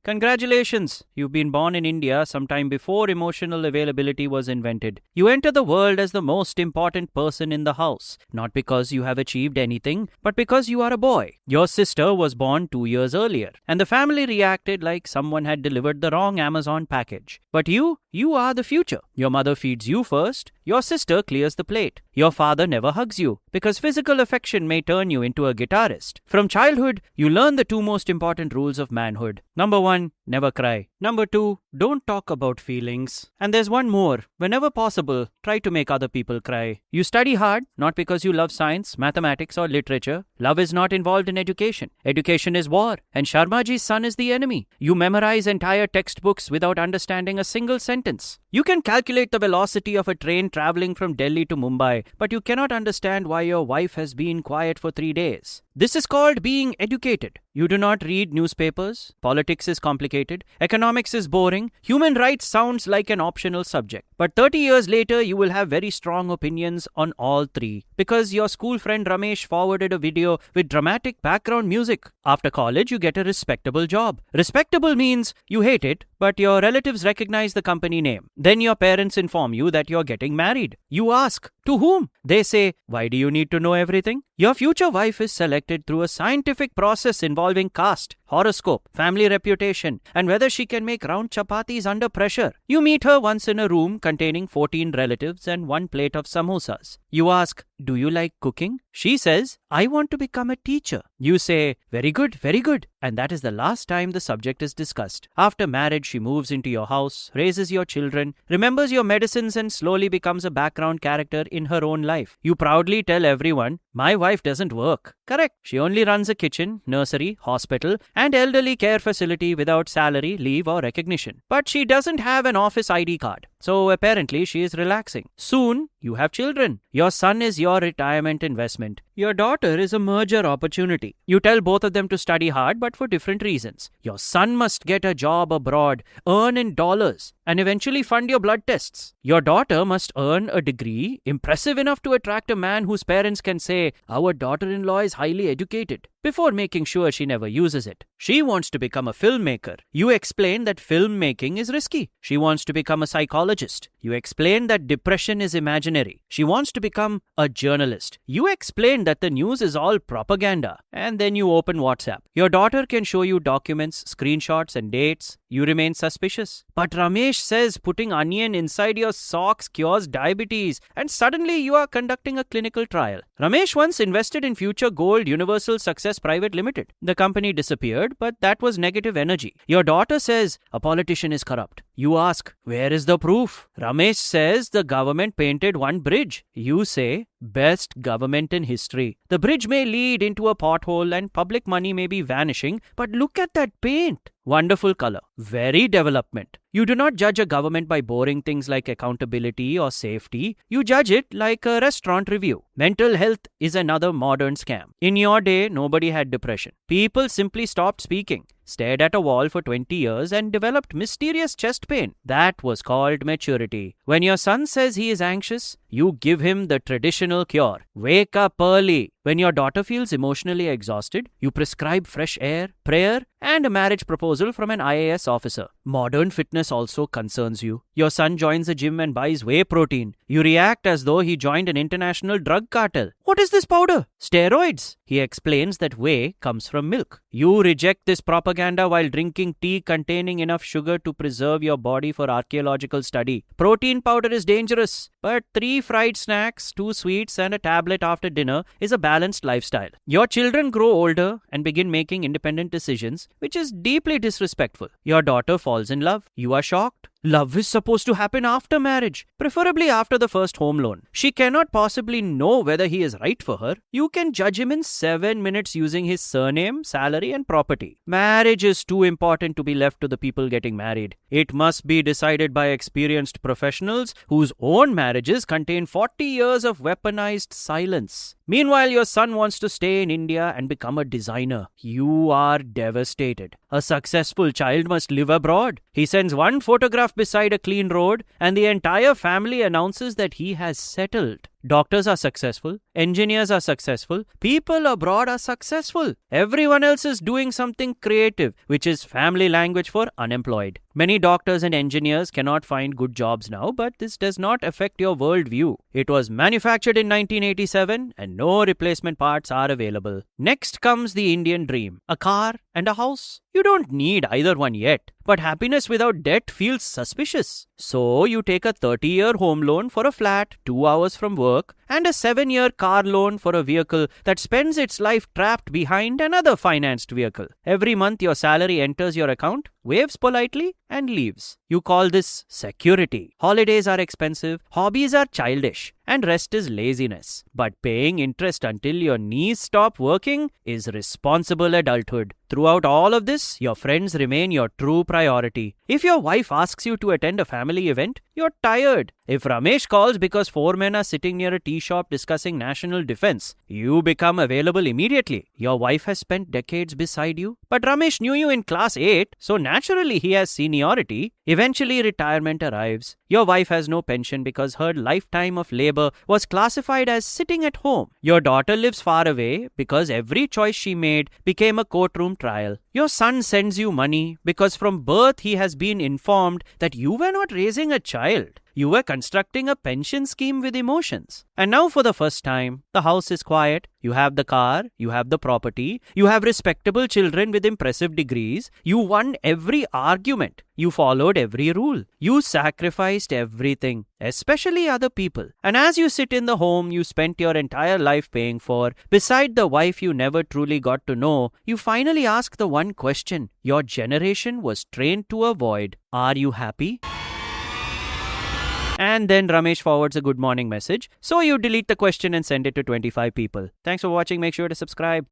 Congratulations! You've been born in India sometime before emotional availability was invented. You enter the world as the most important person in the house, not because you have achieved anything, but because you are a boy. Your sister was born 2 years earlier, and the family reacted like someone had delivered the wrong Amazon package. But you are the future. Your mother feeds you first, your sister clears the plate. Your father never hugs you, because physical affection may turn you into a guitarist. From childhood, you learn the two most important rules of manhood. Number 1, never cry. Number 2, don't talk about feelings. And there's one more. Whenever possible, try to make other people cry. You study hard, not because you love science, mathematics, or literature. Love is not involved in education. Education is war, and Sharmaji's son is the enemy. You memorize entire textbooks without understanding a single sentence. You can calculate the velocity of a train traveling from Delhi to Mumbai, but you cannot understand why your wife has been quiet for 3 days. This is called being educated. You do not read newspapers. Politics is complicated. Economics is boring. Human rights sounds like an optional subject. But 30 years later, you will have very strong opinions on all three, because your school friend Ramesh forwarded a video with dramatic background music. After college, you get a respectable job. Respectable means you hate it, but your relatives recognize the company name. Then your parents inform you that you're getting married. You ask, to whom? They say, why do you need to know everything? Your future wife is selected through a scientific process involving caste, horoscope, family reputation, and whether she can make round chapatis under pressure. You meet her once in a room containing 14 relatives and 1 plate of samosas. You ask, do you like cooking? She says, I want to become a teacher. You say, very good, very good. And that is the last time the subject is discussed. After marriage, she moves into your house, raises your children, remembers your medicines, and slowly becomes a background character in her own life. You proudly tell everyone, my wife doesn't work. Correct. She only runs a kitchen, nursery, hospital, and elderly care facility without salary, leave, or recognition. But she doesn't have an office ID card. So apparently she is relaxing. Soon, you have children. Your son is your retirement investment. Your daughter is a merger opportunity. You tell both of them to study hard, but for different reasons. Your son must get a job abroad, earn in dollars, and eventually fund your blood tests. Your daughter must earn a degree impressive enough to attract a man whose parents can say, our daughter-in-law is highly educated, before making sure she never uses it. She wants to become a filmmaker. You explain that filmmaking is risky. She wants to become a psychologist. You explain that depression is imaginary. She wants to become a journalist. You explain that the news is all propaganda. And then you open WhatsApp. Your daughter can show you documents, screenshots, and dates. You remain suspicious. But Ramesh says putting onion inside your socks cures diabetes, and suddenly you are conducting a clinical trial. Ramesh once invested in Future Gold Universal Success Private Limited. The company disappeared, but that was negative energy. Your daughter says a politician is corrupt. You ask, where is the proof? Ramesh says the government painted one bridge. You say, best government in history. The bridge may lead into a pothole and public money may be vanishing, but look at that paint. Wonderful color. Very development. You do not judge a government by boring things like accountability or safety. You judge it like a restaurant review. Mental health is another modern scam. In your day, nobody had depression. People simply stopped speaking, stared at a wall for 20 years, and developed mysterious chest pain. That was called maturity. When your son says he is anxious, you give him the traditional cure. Wake up early. When your daughter feels emotionally exhausted, you prescribe fresh air, prayer, and a marriage proposal from an IAS officer. Modern fitness also concerns you. Your son joins a gym and buys whey protein. You react as though he joined an international drug cartel. What is this powder? Steroids. He explains that whey comes from milk. You reject this propaganda while drinking tea containing enough sugar to preserve your body for archaeological study. Protein powder is dangerous, but 3 fried snacks, 2 sweets, and a tablet after dinner is a balanced lifestyle. Your children grow older and begin making independent decisions, which is deeply disrespectful. Your daughter falls in love. You are shocked. Love is supposed to happen after marriage, preferably after the first home loan. She cannot possibly know whether he is right for her. You can judge him in 7 minutes using his surname, salary, and property. Marriage is too important to be left to the people getting married. It must be decided by experienced professionals whose own marriages contain 40 years of weaponized silence. Meanwhile, your son wants to stay in India and become a designer. You are devastated. A successful child must live abroad. He sends one photograph beside a clean road and the entire family announces that he has settled. Doctors are successful, engineers are successful, people abroad are successful. Everyone else is doing something creative, which is family language for unemployed. Many doctors and engineers cannot find good jobs now, but this does not affect your worldview. It was manufactured in 1987 and no replacement parts are available. Next comes the Indian dream, a car and a house. You don't need either one yet, but happiness without debt feels suspicious. So you take a 30-year home loan for a flat 2 hours from work and a 7-year car loan for a vehicle that spends its life trapped behind another financed vehicle. Every month your salary enters your account, waves politely, and leaves. You call this security. Holidays are expensive, hobbies are childish, and rest is laziness. But paying interest until your knees stop working is responsible adulthood. Throughout all of this, your friends remain your true priority. If your wife asks you to attend a family event, you're tired. If Ramesh calls because 4 men are sitting near a tea shop discussing national defense, you become available immediately. Your wife has spent decades beside you, but Ramesh knew you in class 8, so naturally he has seniority. Eventually retirement arrives. Your wife has no pension because her lifetime of labor was classified as sitting at home. Your daughter lives far away because every choice she made became a courtroom trial. Your son sends you money because from birth he has been informed that you were not raising a child. You were constructing a pension scheme with emotions. And now for the first time, the house is quiet. You have the car, you have the property, you have respectable children with impressive degrees. You won every argument. You followed every rule. You sacrificed everything, especially other people. And as you sit in the home you spent your entire life paying for, beside the wife you never truly got to know, you finally ask the one question your generation was trained to avoid. Are you happy? And then Ramesh forwards a good morning message. So you delete the question and send it to 25 people. Thanks for watching. Make sure to subscribe.